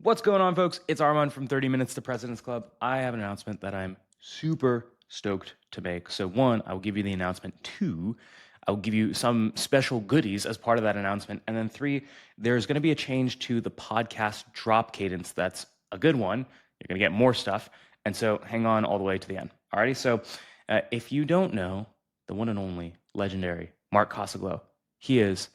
What's going on, folks? It's Armand from 30 Minutes to President's Club. I have an announcement that I'm super stoked to make. So one, I will give you the announcement. Two, I will give you some special goodies as part of that announcement. And then three, there's going to be a change to the podcast drop cadence. That's a good one. You're going to get more stuff. And so hang on all the way to the end. Alrighty. So if you don't know the one and only legendary Mark Kosoglow, he is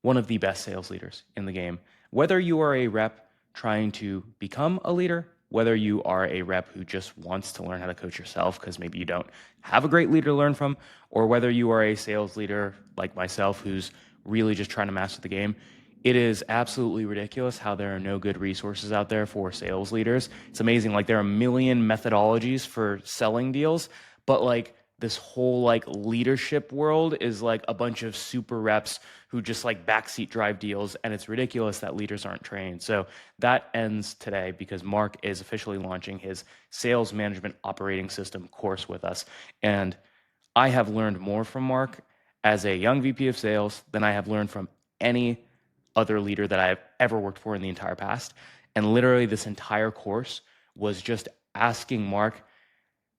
one of the best sales leaders in the game. Whether you are a rep trying to become a leader, whether you are a rep who just wants to learn how to coach yourself because maybe you don't have a great leader to learn from, or whether you are a sales leader like myself who's really just trying to master the game, it is absolutely ridiculous how there are no good resources out there for sales leaders. It's amazing. Like, there are a million methodologies for selling deals, but like this whole like leadership world is like a bunch of super reps who just like backseat drive deals, and it's ridiculous that leaders aren't trained. So that ends today because Mark is officially launching his sales management operating system course with us. And I have learned more from Mark as a young VP of sales than I have learned from any other leader that I've ever worked for in the entire past. And literally this entire course was just asking Mark,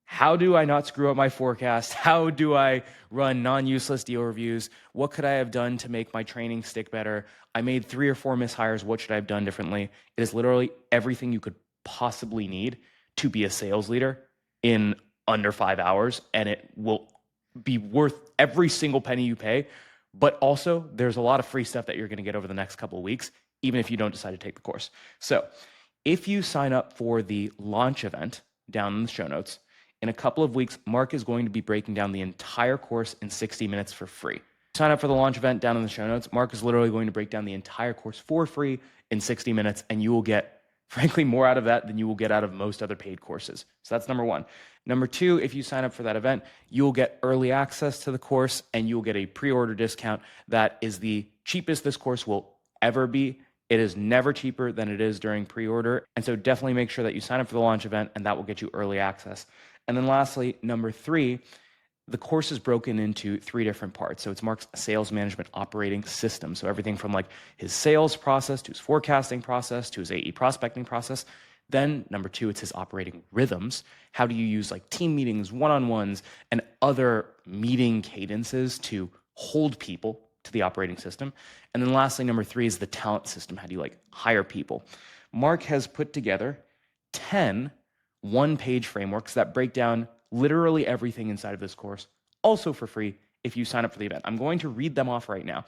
how do I not screw up my forecast? How do I run non-useless deal reviews? What could I have done to make my training stick better? I made 3 or 4 mishires. What should I have done differently? It is literally everything you could possibly need to be a sales leader in under 5 hours, and it will be worth every single penny you pay. But also, there's a lot of free stuff that you're going to get over the next couple of weeks, even if you don't decide to take the course. So if you sign up for the launch event down in the show notes, in a couple of weeks, Mark is going to be breaking down the entire course in 60 minutes for free. Sign up for the launch event down in the show notes. Mark is literally going to break down the entire course for free in 60 minutes, and you will get, frankly, more out of that than you will get out of most other paid courses. So that's number one. Number two, if you sign up for that event, you will get early access to the course, and you will get a pre-order discount that is the cheapest this course will ever be. It is never cheaper than it is during pre-order. And so definitely make sure that you sign up for the launch event, and that will get you early access. And then lastly, number three, the course is broken into 3 different parts. So it's Mark's sales management operating system. So everything from like his sales process to his forecasting process to his AE prospecting process. Then number 2, it's his operating rhythms. How do you use like team meetings, one-on-ones, and other meeting cadences to hold people to the operating system? And then lastly, number 3 is the talent system. How do you like hire people? Mark has put together 10 one-page frameworks that break down literally everything inside of this course, also for free if you sign up for the event. I'm going to read them off right now.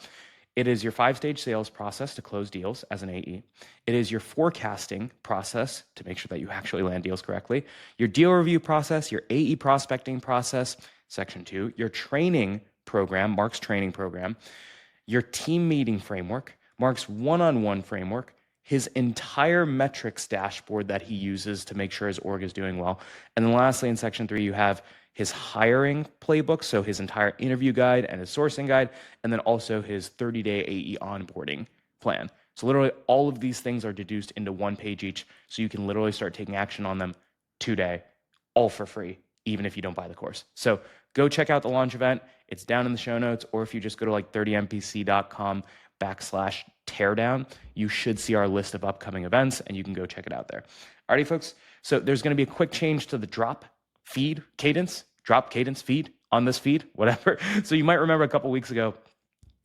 It is your 5-stage sales process to close deals as an AE. It is your forecasting process to make sure that you actually land deals correctly. Your deal review process, your AE prospecting process, section 2, your training program, Mark's training program, your team meeting framework, Mark's one-on-one framework, his entire metrics dashboard that he uses to make sure his org is doing well. And then lastly, in section 3, you have his hiring playbook, so his entire interview guide and his sourcing guide, and then also his 30-day AE onboarding plan. So literally all of these things are deduced into 1 page each, so you can literally start taking action on them today, all for free, even if you don't buy the course. So go check out the launch event. It's down in the show notes, or if you just go to like 30mpc.com/teardown, you should see our list of upcoming events, and you can go check it out there. Alrighty, folks. So there's going to be a quick change to the drop cadence feed on this feed, whatever. So you might remember a couple weeks ago,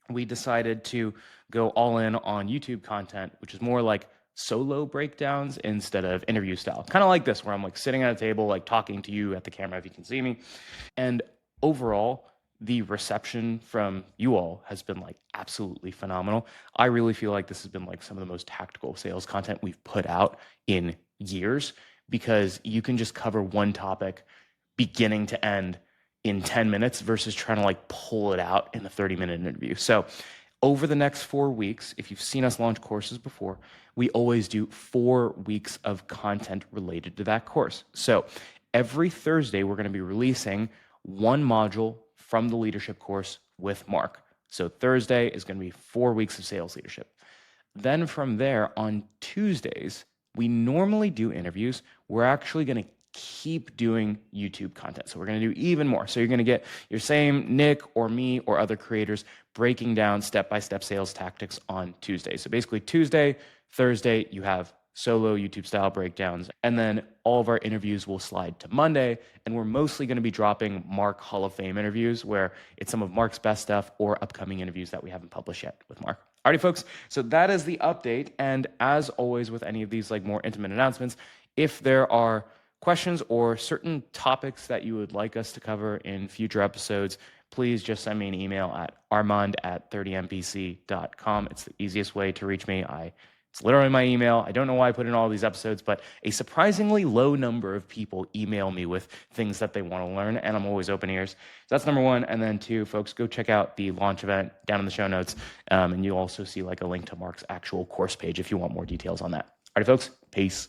we decided to go all in on YouTube content, which is more like solo breakdowns instead of interview style. Kind of like this, where I'm like sitting at a table, like talking to you at the camera if you can see me. And overall, the reception from you all has been like absolutely phenomenal. I really feel like this has been like some of the most tactical sales content we've put out in years, because you can just cover one topic beginning to end in 10 minutes versus trying to like pull it out in a 30-minute interview. So over the next 4 weeks, if you've seen us launch courses before, we always do 4 weeks of content related to that course. So every Thursday, we're going to be releasing 1 module from the leadership course with Mark. So Thursday is going to be 4 weeks of sales leadership. Then from there, on Tuesdays, we normally do interviews. We're actually going to keep doing YouTube content. So we're going to do even more. So you're going to get your same Nick or me or other creators breaking down step-by-step sales tactics on Tuesday. So basically Tuesday, Thursday, you have solo YouTube style breakdowns. And then all of our interviews will slide to Monday. And we're mostly going to be dropping Mark Hall of Fame interviews, where it's some of Mark's best stuff or upcoming interviews that we haven't published yet with Mark. Alrighty, folks. So that is the update. And as always with any of these like more intimate announcements, if there are questions or certain topics that you would like us to cover in future episodes, please just send me an email at armand@30mpc.com. It's the easiest way to reach me. It's literally my email. I don't know why I put in all these episodes, but a surprisingly low number of people email me with things that they want to learn, and I'm always open ears. So that's number one. And then two, folks, go check out the launch event down in the show notes, and you'll also see like a link to Mark's actual course page if you want more details on that. All right, folks, peace.